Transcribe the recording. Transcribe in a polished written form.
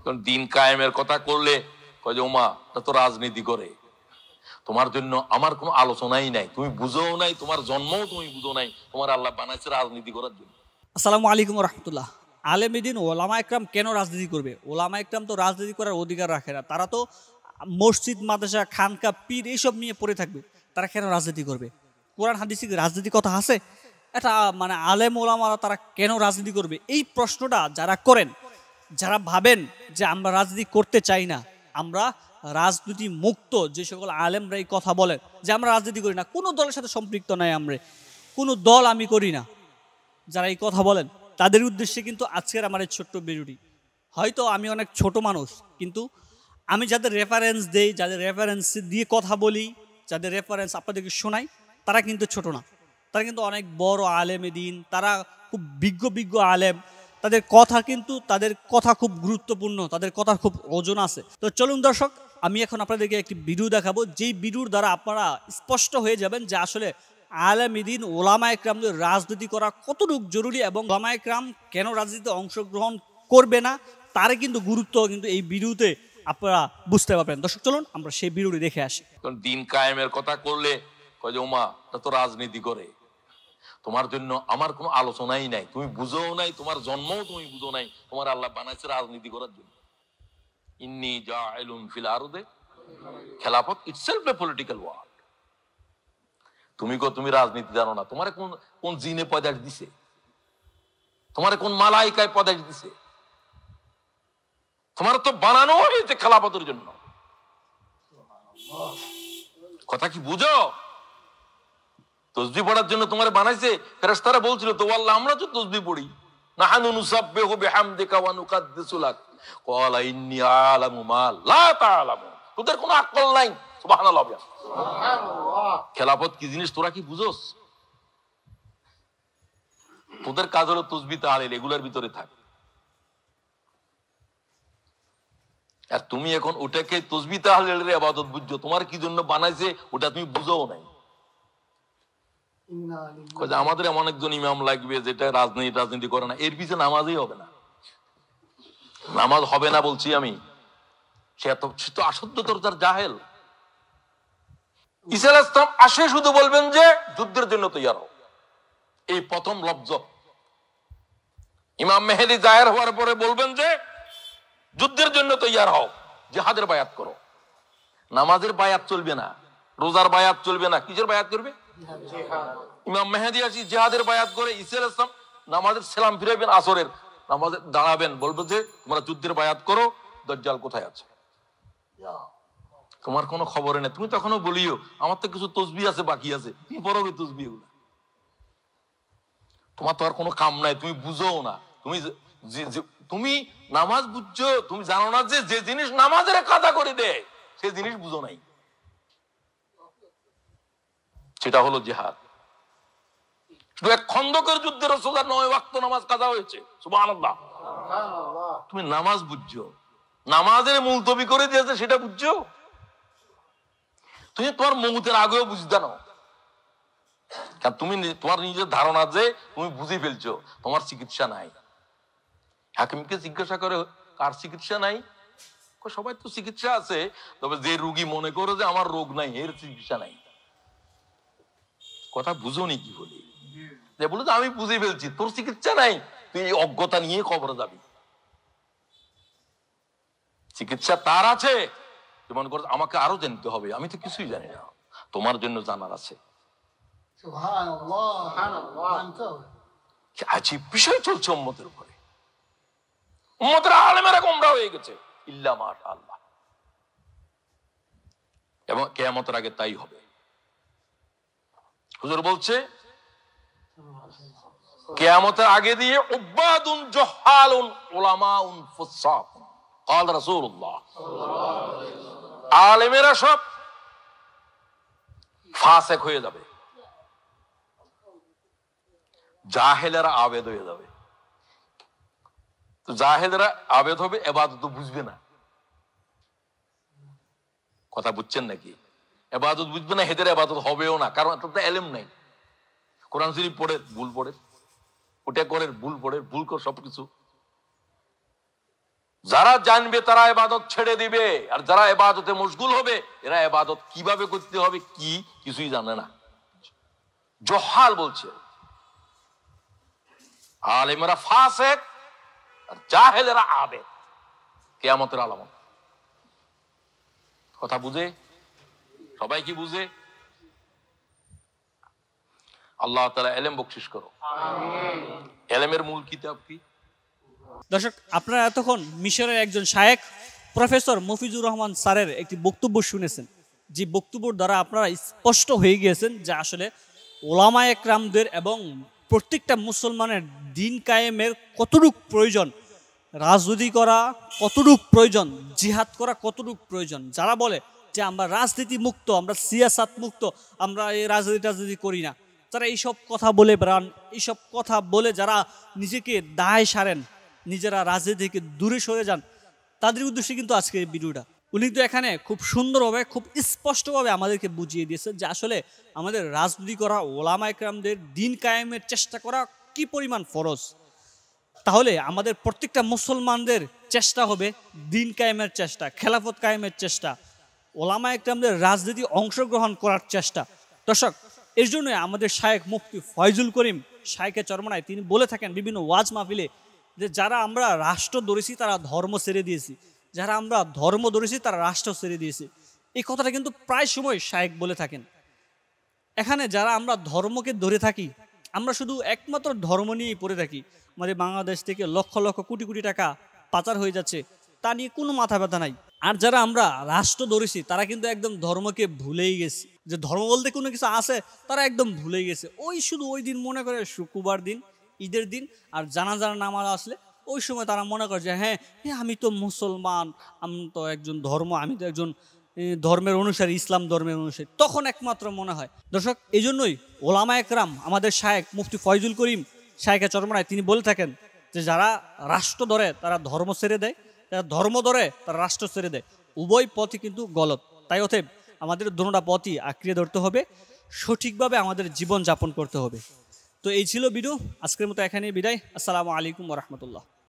কারণ দিন কায়েমের কথা করলে কয় যে ওমা তা তো রাজনীতি করে, তোমার জন্য আমার কোনো আলোচনাই নাই, তুমি বুঝো নাই, তোমার জন্মও তুমি বুঝো নাই, তোমার আল্লাহ বানাইছে রাজনীতি করার জন্য। আসসালামু আলাইকুম রহমতুল্লাহ। আলেম দিন ওলামা একরাম কেন রাজনীতি করবে? ওলামা একরাম তো রাজনীতি করার অধিকার রাখে না। তারা তো মসজিদ, মাদ্রাসা, খানকা, পীর এইসব নিয়ে পড়ে থাকবে। তারা কেন রাজনীতি করবে? কোরআন হাদিসে রাজনীতি কথা আছে? এটা মানে আলেম ওলামারা তারা কেন রাজনীতি করবে? এই প্রশ্নটা যারা করেন, যারা ভাবেন যে আমরা রাজনীতি করতে চাই না, আমরা রাজনীতি মুক্ত, যে সকল আলেমরা এই কথা বলেন যে আমরা রাজনীতি করি না, কোনো দলের সাথে সম্পৃক্ত নাই, আমরা কোনো দল আমি করি না, যারা এই কথা বলেন তাদের উদ্দেশ্যে কিন্তু আজকের আমার এই ছোট্ট ভিডিওটি। হয়তো আমি অনেক ছোট মানুষ, কিন্তু আমি যাদের রেফারেন্স দেই, যাদের রেফারেন্স দিয়ে কথা বলি, যাদের রেফারেন্স আপনাদেরকে শোনাই, তারা কিন্তু ছোট না, তারা কিন্তু অনেক বড় আলেমে দিন, তারা খুব বিজ্ঞ আলেম। তাদের কথা খুব গুরুত্বপূর্ণ, তাদের কথার খুব ওজন আছে। তো চলুন দর্শক, আমি এখন আপনাদেরকে একটি ভিডিও দেখাবো, যেই ভিডিওর দ্বারা আপনারা স্পষ্ট হয়ে যাবেন যে আসলে আলেম দিন ওলামা একরামদের রাজনীতি করা কতটুকু জরুরি এবং ওলামা একরাম কেন রাজনীতিতে অংশগ্রহণ করবে না, তার কিন্তু গুরুত্ব কিন্তু এই ভিডিওতে আপনারা বুঝতে পারবেন। দর্শক চলুন আমরা সেই ভিডিওটি দেখে আসি। কারণ দিন কায়েমের কথা করলে কয় যে ওমা তা তো রাজনীতি করে, তোমার জন্য আমার কোনো আলোচনাই নাই, তুমি বুঝো নাই, তোমার জন্মও তুমি বুঝো নাই, তোমার আল্লাহ বানাইছে রাজনীতি করার জন্য। ইন্নী জাইলুন ফিল আরদে খেলাফত ইটসেলফ এ পলিটিক্যাল ওয়ার্ড। তুমি রাজনীতি জানো না, তোমার কোন কোন জিনে পয়দাশ দিছে, তোমার কোন মালাইকায় পয়দাশ দিছে? তোমার তো বানানো হয়েছে খেলাফতের জন্য। কথা কি বুঝো? তসবিহ পড়ার জন্য তোমার বানাইছে। ফেরেশতারা বলছিল তো আল্লাহ আমরা তো তসবিহ পড়ি, নাহানু নুসাব্বিহু বিহামদিকা ওয়া নুকাদ্দিসু লাক, ক্বালা ইন্নী আ'লামু মা লা তা'লামুন। তোদের কোনো আকল নাই। সুবহানাল্লাহ। সুবহানাল্লাহ। খেলাফত কি জিনিস তোরা কি বুঝোস? তোদের কাজ হলো তসবিহ তাহলিল, এগুলোর ভিতরে থাক। আর তুমি এখন ওটাকে তসবিহ তাহলিলের ইবাদত বুঝছো, তোমার কি জন্য বানাইছে ওটা তুমি বুঝোও নাই। আমাদের এমন একজন ইমাম লাগবে যেটা রাজনীতি করে না, এর পিছনে নামাজই হবে না। নামাজ হবে না বলছি আমি, সে তো আশুদ্ধতর তার জাহেল। ঈসা আলাইহিস সালাম আসে শুধু বলবেন যে যুদ্ধের জন্য তৈয়ার হও, এই প্রথম লফজ। ইমাম মেহেদী জাহের হওয়ার পরে বলবেন যে যুদ্ধের জন্য তৈয়ার হও, জিহাদের বায়াত করো। নামাজের বায়াত চলবে না, রোজার বায়াত চলবে না, কিসের বায়াত করবে? ইমাম মেহেদী আসি জিহাদের বায়াত করে, ঈসা আলাইহিস সালাম নামাজের সালাম ফিরাবেন, আসরের নামাজে দাঁড়াবেন, বলবো যে তোমরা যুদ্ধের বায়াত করো, দাজ্জাল কোথায় আছে? তোমার কোনো খবর নেই। তুমি তখনও বলিও আমার তো কিছু তসবিহ আছে বাকি আছে, তুমি পড়ো তসবিহ গুলো। তোমার তো আর কোনো কাম নাই, তুমি বুঝো না। তুমি নামাজ বুঝছো, তুমি জানো না যে যে জিনিস নামাজের কাদা করে দেয় সে জিনিস বুঝো নাই, সেটা হলো জিহাদ। শুধু এক খন্দকের যুদ্ধে রাসূলুল্লাহ 9 ওয়াক্ত নামাজ কাজা হয়েছে। সুবহানাল্লাহ। তুমি নামাজ বুঝছো, নামাজের মুলতবি করে দিয়েছে সেটা বুঝছো? তুমি তোমার মৌতের আগেও বুঝতে নাও, কারণ তুমি তোমার নিজের ধারণা যে তুমি বুঝে ফেলছো তোমার চিকিৎসা নাই। হাকিমকে জিজ্ঞাসা করে কার চিকিৎসা নাই? সবাই তো চিকিৎসা আছে, তবে যে রোগী মনে করে যে আমার রোগ নাই এর চিকিৎসা নাই। কথা বুঝোনি কি বলি? যে বলে আমি বুঝে ফেলছি তোর চিকিৎসা নাই, তুই এই অজ্ঞতা নিয়ে কবরে যাবি। চিকিৎসা তার আছে মনে করে আমাকে আরো জানতে হবে, আমি তো কিছুই জানি না, তোমার জন্য জানার আছে। আজীব বিষয় চলছে উম্মতের উপরে, উম্মতের আলেমেরা গোমরা হয়ে গেছে ইল্লা মাশাআল্লাহ। এবং কিয়ামতের আগে তাই হবে। হুজুর বলছে কিয়ামতের আগে দিয়ে উবাদুন জহালুন উলামাউন ফুসাক। قال রাসূলুল্লাহ আলেমেরা সব ফাসিক হয়ে যাবে, জাহেলেরা আবেদ হয়ে যাবে। তো জাহেলেরা আবেদ হবে, ইবাদত বুঝবে না। কথা বুঝছেন নাকি? ইবাদত বুঝবে না, হেদের ইবাদত হবেও না, কারণ তাতে ইলম নাই। কোরআন শরীফ পড়ে ভুল পড়ে, ওটা করে ভুল পড়ে, ভুল কর সবকিছু। যারা জানবে তারা ইবাদত ছেড়ে দিবে, আর যারা ইবাদতে মশগুল হবে এরা ইবাদত কিভাবে করতে হবে কি কিছুই জানে না। জহাল বলছে, আলেমরা ফাসিক আর জাহেলেরা আবেদ। কিয়ামতের আলামত। কথা বুঝে? সবাই কি বুঝে? আল্লাহ তাআলা ইলম বকশিশ করো। ইলমের মূল কিতাব কি? দর্শক, আপনারা এতক্ষণ মিশরের একজন শায়েখ প্রফেসর মফিজুর রহমান স্যারের একটি বক্তব্য শুনেছেন, যে বক্তব্যের দ্বারা আপনারা স্পষ্ট হয়ে গিয়েছেন যে আসলে ওলামায়ে একরামদের এবং প্রত্যেকটা মুসলমানের দিন কায়েমের কতটুক প্রয়োজন, রাজনীতি করা কতটুক প্রয়োজন, জিহাদ করা কতটুক প্রয়োজন। যারা বলে যে আমরা রাজনীতি মুক্ত, আমরা সিয়াসাত মুক্ত, আমরা এই রাজনীতি করি না, যারা এইসব কথা বলে বেড়ান, এইসব কথা বলে যারা নিজেকে দায় সারেন, নিজেরা রাজনীতি থেকে দূরে সরে যান, তাদের উদ্দেশ্যে কিন্তু আজকে এই ভিডিওটা। উনি তো এখানে খুব সুন্দরভাবে খুব স্পষ্টভাবে আমাদেরকে বুঝিয়ে দিয়েছেন যে আসলে আমাদের রাজনীতি করা, ওলামায়ে কেরামদের দিন কায়েমের চেষ্টা করা কি পরিমাণ ফরজ। তাহলে আমাদের প্রত্যেকটা মুসলমানদের চেষ্টা হবে দিন কায়েমের চেষ্টা, খেলাফত কায়েমের চেষ্টা, ওলামায়ে কেরামদের রাজনীতি অংশগ্রহণ করার চেষ্টা। দর্শক, এর জন্য আমাদের শায়েখ মুফতি ফয়জুল করিম শায়েখে চরমনায় তিনি বলে থাকেন বিভিন্ন ওয়াজ মাহফিলে যে যারা আমরা রাষ্ট্র ধরেছি তারা ধর্ম ছেড়ে দিয়েছি, যারা আমরা ধর্ম ধরেছি তারা রাষ্ট্র ছেড়ে দিয়েছি। এই কথাটা কিন্তু প্রায় সময় শায়েখ বলে থাকেন। এখানে যারা আমরা ধর্মকে ধরে থাকি, আমরা শুধু একমাত্র ধর্ম নিয়েই পড়ে থাকি। আমাদের বাংলাদেশ থেকে লক্ষ লক্ষ কোটি কোটি টাকা পাচার হয়ে যাচ্ছে, তা নিয়ে কোনো মাথা ব্যথা নাই। আর যারা আমরা রাষ্ট্র ধরেছি তারা কিন্তু একদম ধর্মকে ভুলেই গেছি, যে ধর্ম বলতে কোনো কিছু আছে তারা একদম ভুলেই গেছে। ওই শুধু ওই দিন মনে করে শুক্রবার দিন, ঈদের দিন আর জানাজার নামাজ আসলে ওই সময় তারা মনে করে যে হ্যাঁ আমি তো মুসলমান, আমি তো একজন আমি তো একজন ধর্মের অনুসারী, ইসলাম ধর্মের অনুসারী, তখন একমাত্র মনে হয়। দর্শক, এই জন্যই ওলামায়ে একরাম আমাদের শায়েখ মুফতি ফয়জুল করিম শায়েখে চরমনায় তিনি বলে থাকেন যে যারা রাষ্ট্র ধরে তারা ধর্ম ছেড়ে দেয়, যারা ধর্ম ধরে তারা রাষ্ট্র ছেড়ে দেয়। উভয় পথই কিন্তু গলত। তাই অতএব আমাদের দুটোটা পথই আঁকড়িয়ে ধরতে হবে, সঠিকভাবে আমাদের জীবন যাপন করতে হবে। তো এই ছিল ভিডিও, আজকের মতো এখানেই বিদায়। আসসালামু আলাইকুম ওয়া রাহমাতুল্লাহ।